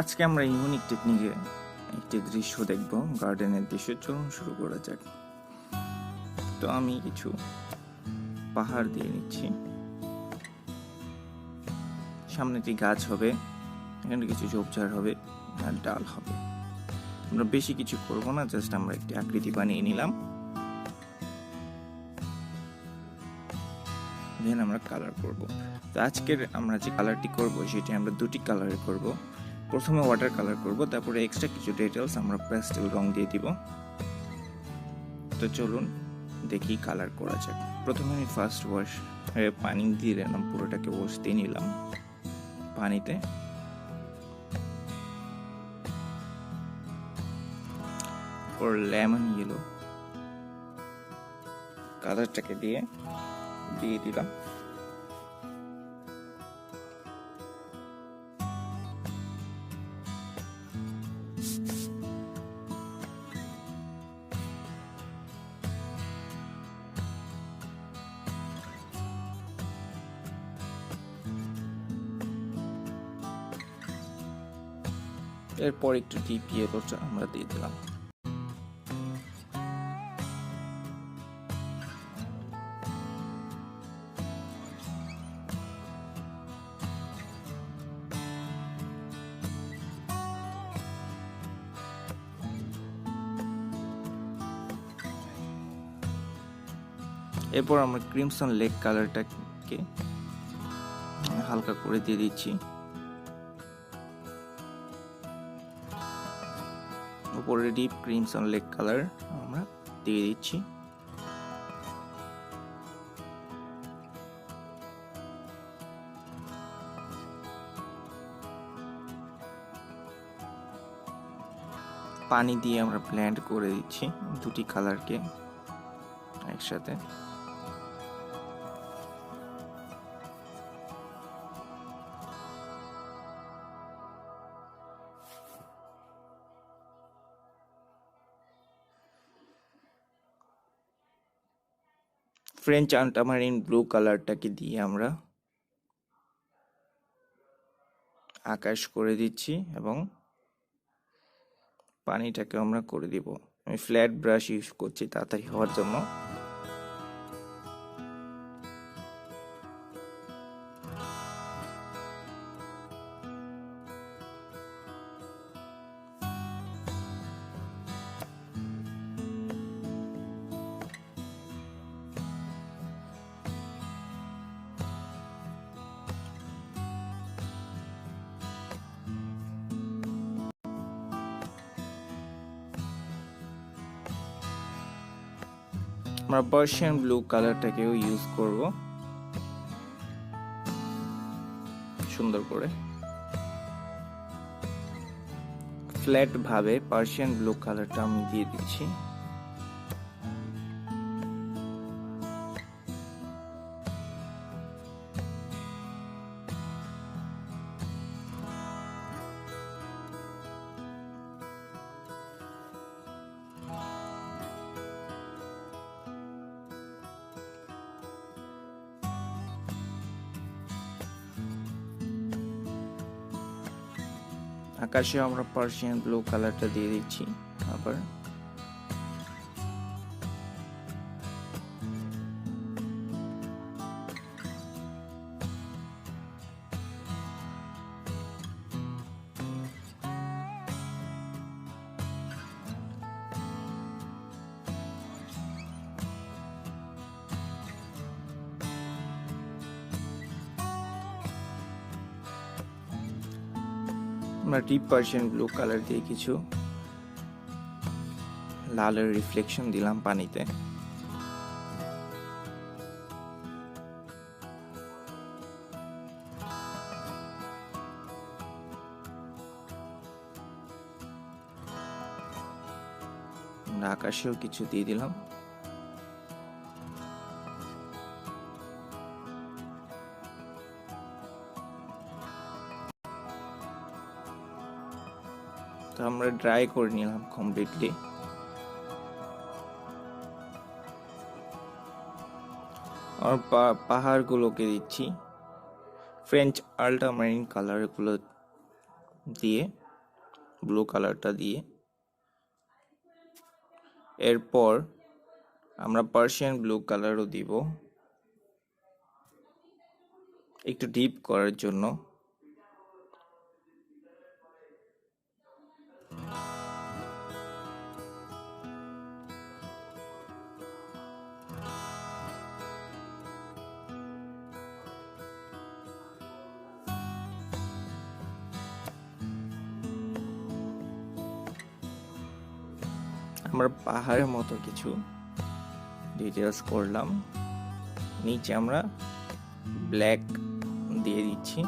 আজকে আমরা ইউনিক টেকনিকে একটি দৃশ্য দেখব, গার্ডেনের দৃশ্য। চলুন শুরু করা যাক। তো আমি কিছু পাহাড় দিয়ে নিচ্ছি, সামনে একটি গাছ হবে, এখানে কিছু ঝোপঝাড় হবে আর ডাল হবে। আমরা বেশি কিছু করব না, জাস্ট আমরা একটি আকৃতি বানিয়ে নিলাম। দেন আমরা কালার করব। তো আজকের আমরা যে কালারটি করব সেটি আমরা দুটি কালারে করব। প্রথমে ওয়াটার কালার করব, তারপরে এক্সট্রা কিছু ডিটেলস আমরা প্যাস্টেল রং দিয়ে দিব। তো চলুন দেখি কালার করা যাক। প্রথমে আমি ফার্স্ট ওয়াশ পানি দিয়ে দিলাম, পুরোটাকে ওয়াশ দিয়ে নিলাম পানিতে। ওর লেমন ইয়েলো কালারটাকে দিয়ে দিলাম। এরপর একটু ডিপ ইয়েলোটা আমরা দিয়ে দিলাম। এরপর আমরা ক্রিমসন লেক কালারটাকে হালকা করে দিয়ে দিচ্ছি। উপরে ডিপ ক্রিমসন লেক কালার আমরা দিয়ে দিচ্ছি। পানি দিয়ে আমরা ব্লেন্ড করে দিচ্ছি দুটি কালারকে একসাথে। ফ্রেঞ্চ আল্ট্রামারিন ব্লু কালারটাকে দিয়ে আমরা আকাশ করে দিচ্ছি এবং পানিটাকে আমরা করে দিব। আমি ফ্ল্যাট ব্রাশ ইউজ করছি তাড়াতাড়ি হওয়ার জন্য। আমরা পার্সিয়ান ব্লু কালারটাকেও ইউজ করব সুন্দর করে। ফ্ল্যাট ভাবে পার্সিয়ান ব্লু কালারটা আমি দিয়ে দিচ্ছি। আকাশে আমরা পার্সিয়ান ব্লু কালারটা দিয়ে দিচ্ছি আবার। আমরা ডিপ পার্সিয়ান ব্লু কালার দিয়ে কিছু লালের রিফ্লেকশন দিলাম পানিতে। আমরা আকাশেও কিছু দিয়ে দিলাম। তো আমরা ড্রাই করে নিলাম কমপ্লিটলি। আর পাহাড়গুলোকে দিচ্ছি ফ্রেঞ্চ আল্ট্রামারিন কালারগুলো দিয়ে ব্লু কালারটা দিয়ে। এরপর আমরা পার্সিয়ান ব্লু কালারও দিব একটু ডিপ করার জন্য। আমরা পাহাড়ের মতো কিছু ডিটেলস করলাম। নিচে আমরা ব্ল্যাক দিয়ে দিচ্ছি।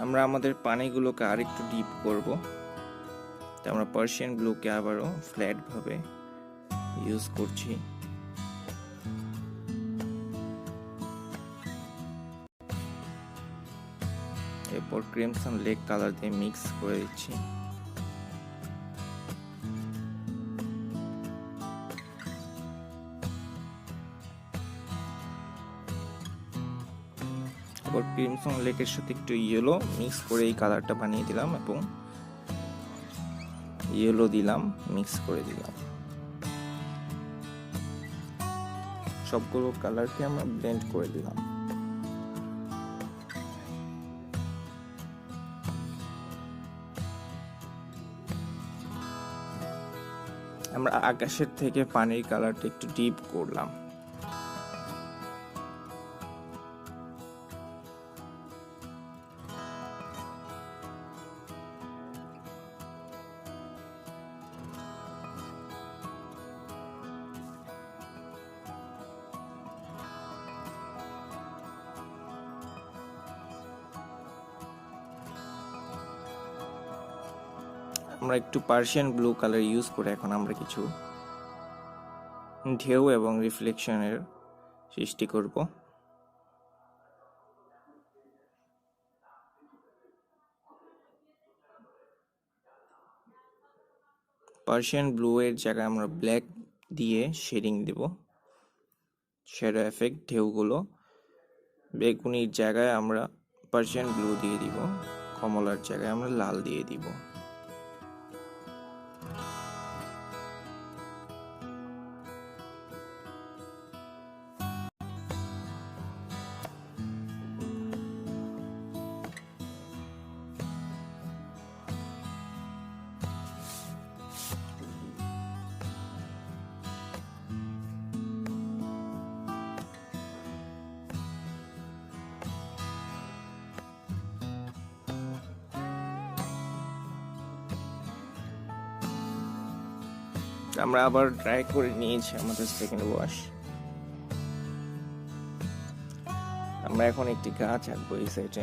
আমরা আমাদের পানিগুলোকে আরেকটু ডিপ করব। তো আমরা পার্সিয়ান ব্লুকে আবারও ফ্ল্যাট ভাবে ইউজ করছি। এরপর ক্রিমসন লেক কালার দিয়ে মিক্স করে দিচ্ছি। এরপর ক্রিমসন লেকের সাথে একটু ইয়েলো মিক্স করে এই কালারটা বানিয়ে দিলাম এবং ইয়েলো দিলাম, মিক্স করে দিলাম। সবগুলো কালারকে আমরা ব্লেন্ড করে দিলাম। আমরা আকাশের থেকে পানির কালারটা একটু ডিপ করলাম। আমরা একটু পার্সিয়ান ব্লু কালার ইউজ করে এখন আমরা কিছু ঢেউ এবং রিফ্লেকশনের সৃষ্টি করব। পার্সিয়ান ব্লু এর জায়গায় আমরা ব্ল্যাক দিয়ে শেডিং দেব, শ্যাডো এফেক্ট ঢেউগুলো। বেগুনির জায়গায় আমরা পার্সিয়ান ব্লু দিয়ে দিব, কমলার জায়গায় আমরা লাল দিয়ে দিব। আমরা আবার ড্রাই করে নিয়েছি আমাদের সেকেন্ড ওয়াশ। আমরা এখন একটি গাছ আঁকবো এই সাইডে।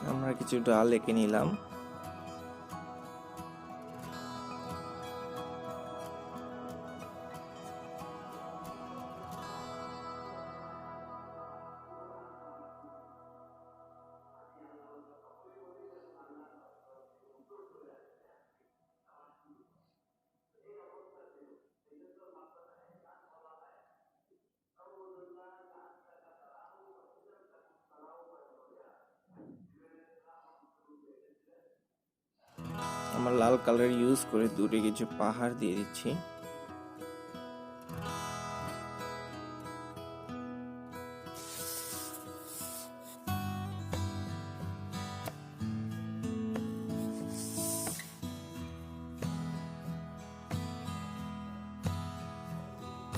আমরা কিছু ডাল এঁকে নিলাম। আমরা লাল কালার ইউজ করে দূরে কিছু পাহাড় দিয়ে দিচ্ছি।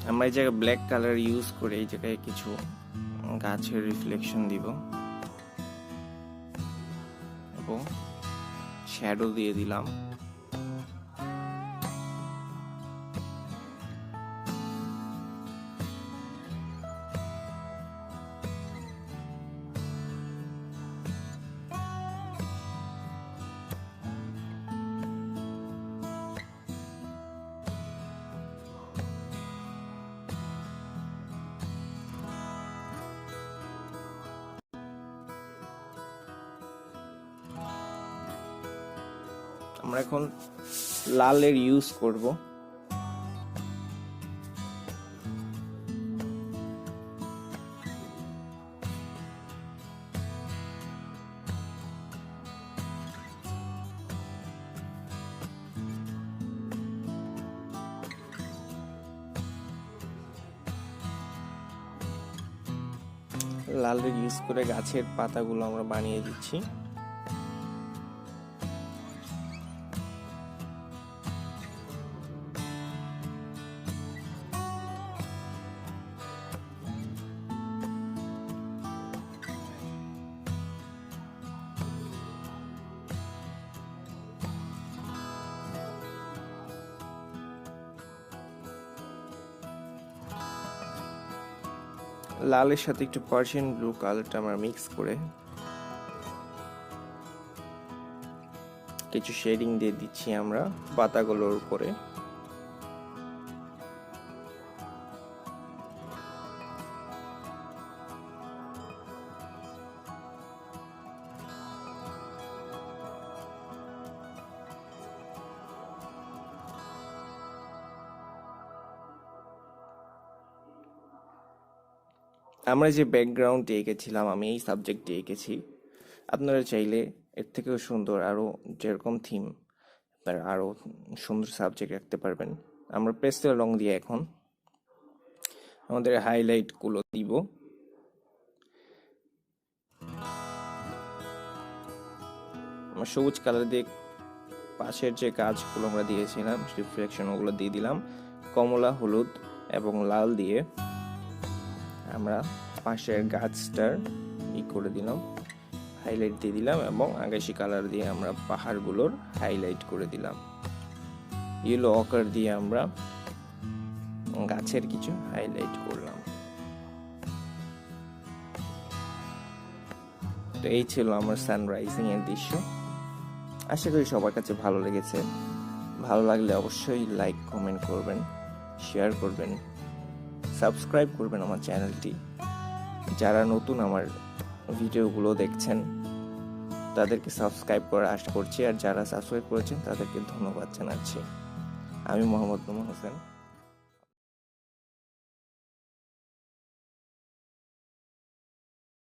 আমরা এই জায়গায় ব্ল্যাক কালার ইউজ করে এই জায়গায় কিছু গাছের রিফ্লেকশন দিব এবং শ্যাডো দিয়ে দিলাম। আমরা এখন লালের ইউজ করব। লালের ইউজ করে গাছের পাতাগুলো আমরা বানিয়ে দিচ্ছি। লালের সাথে একটু পার্সিয়ান ব্লু কালারটা আমরা মিক্স করে কিছু শেডিং দিয়ে দিচ্ছি আমরা পাতাগুলোর উপরে। আমরা যে ব্যাকগ্রাউন্ডে এঁকেছিলাম, আমি এই সাবজেক্টে এঁকেছি। আপনারা চাইলে এর থেকেও সুন্দর আরও যেরকম থিম আরও সুন্দর সাবজেক্ট রাখতে পারবেন। আমরা পেস্টেল রং দিয়ে এখন আমাদের হাইলাইটগুলো দিব। আমরা সবুজ কালার দিয়ে পাশের যে কাজগুলো আমরা দিয়েছিলাম রিফ্লেকশন ওগুলো দিয়ে দিলাম। কমলা, হলুদ এবং লাল দিয়ে আমরা পাশের গাছটার করে দিলাম, হাইলাইট দিয়ে দিলাম এবং আকাশি কালার দিয়ে আমরা পাহাড়গুলোর হাইলাইট করে দিলাম। ইয়েলো অকার দিয়ে আমরা গাছের কিছু হাইলাইট করলাম। তো এই ছিল আমার সানরাইজিং এর দৃশ্য। আশা করি সবার কাছে ভালো লেগেছে। ভালো লাগলে অবশ্যই লাইক, কমেন্ট করবেন, শেয়ার করবেন, সাবস্ক্রাইব করবেন আমার চ্যানেলটি। যারা নতুন আমার ভিডিওগুলো দেখছেন তাদেরকে সাবস্ক্রাইব করার আশা করছি, আর যারা সাবস্ক্রাইব করেছেন তাদেরকে ধন্যবাদ জানাচ্ছি। আমি মোহাম্মদ নোমান হোসেন।